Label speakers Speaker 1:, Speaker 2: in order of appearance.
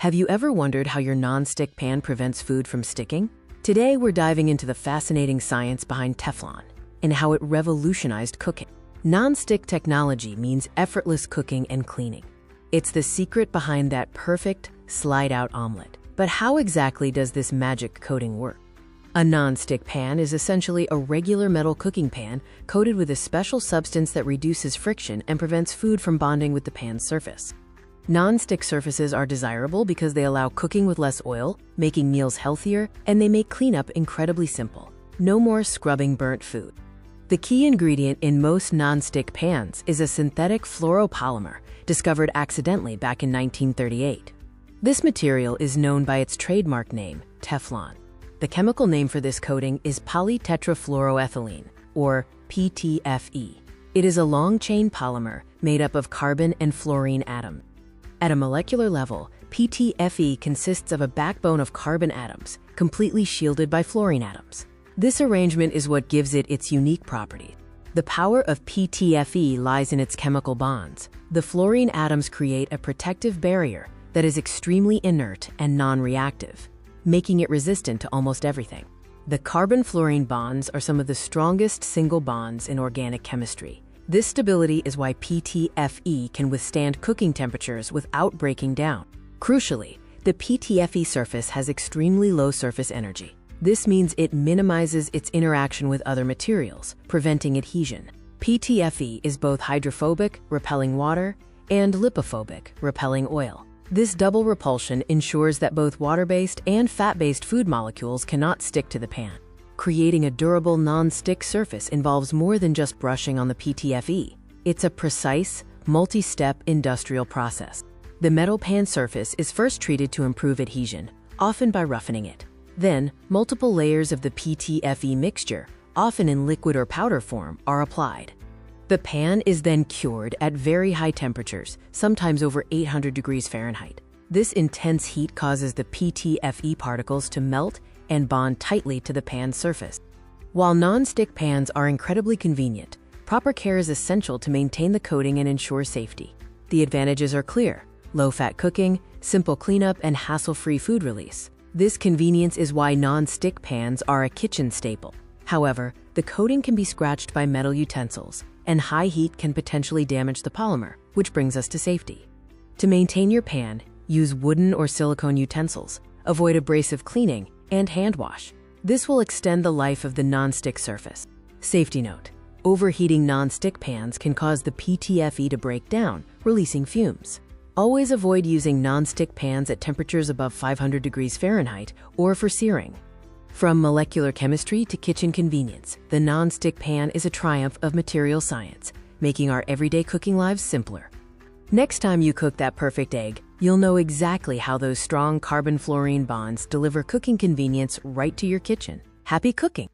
Speaker 1: Have you ever wondered how your non-stick pan prevents food from sticking? Today, we're diving into the fascinating science behind Teflon and how it revolutionized cooking. Non-stick technology means effortless cooking and cleaning. It's the secret behind that perfect slide-out omelet. But how exactly does this magic coating work? A non-stick pan is essentially a regular metal cooking pan coated with a special substance that reduces friction and prevents food from bonding with the pan's surface. Non-stick surfaces are desirable because they allow cooking with less oil, making meals healthier, and they make cleanup incredibly simple. No more scrubbing burnt food. The key ingredient in most non-stick pans is a synthetic fluoropolymer discovered accidentally back in 1938. This material is known by its trademark name, Teflon. The chemical name for this coating is polytetrafluoroethylene, or PTFE. It is a long-chain polymer made up of carbon and fluorine atoms. At a molecular level, PTFE consists of a backbone of carbon atoms, completely shielded by fluorine atoms. This arrangement is what gives it its unique property. The power of PTFE lies in its chemical bonds. The fluorine atoms create a protective barrier that is extremely inert and non-reactive, making it resistant to almost everything. The carbon-fluorine bonds are some of the strongest single bonds in organic chemistry. This stability is why PTFE can withstand cooking temperatures without breaking down. Crucially, the PTFE surface has extremely low surface energy. This means it minimizes its interaction with other materials, preventing adhesion. PTFE is both hydrophobic, repelling water, and lipophobic, repelling oil. This double repulsion ensures that both water-based and fat-based food molecules cannot stick to the pan. Creating a durable non-stick surface involves more than just brushing on the PTFE. It's a precise, multi-step industrial process. The metal pan surface is first treated to improve adhesion, often by roughening it. Then, multiple layers of the PTFE mixture, often in liquid or powder form, are applied. The pan is then cured at very high temperatures, sometimes over 800 degrees Fahrenheit. This intense heat causes the PTFE particles to melt and bond tightly to the pan's surface. While non-stick pans are incredibly convenient, proper care is essential to maintain the coating and ensure safety. The advantages are clear: low-fat cooking, simple cleanup, and hassle-free food release. This convenience is why non-stick pans are a kitchen staple. However, the coating can be scratched by metal utensils, and high heat can potentially damage the polymer, which brings us to safety. To maintain your pan, use wooden or silicone utensils, avoid abrasive cleaning, and hand wash. This will extend the life of the non-stick surface. Safety note: overheating non-stick pans can cause the PTFE to break down, releasing fumes. Always avoid using non-stick pans at temperatures above 500 degrees Fahrenheit or for searing. From molecular chemistry to kitchen convenience, the non-stick pan is a triumph of material science, making our everyday cooking lives simpler. Next time you cook that perfect egg, you'll know exactly how those strong carbon-fluorine bonds deliver cooking convenience right to your kitchen. Happy cooking!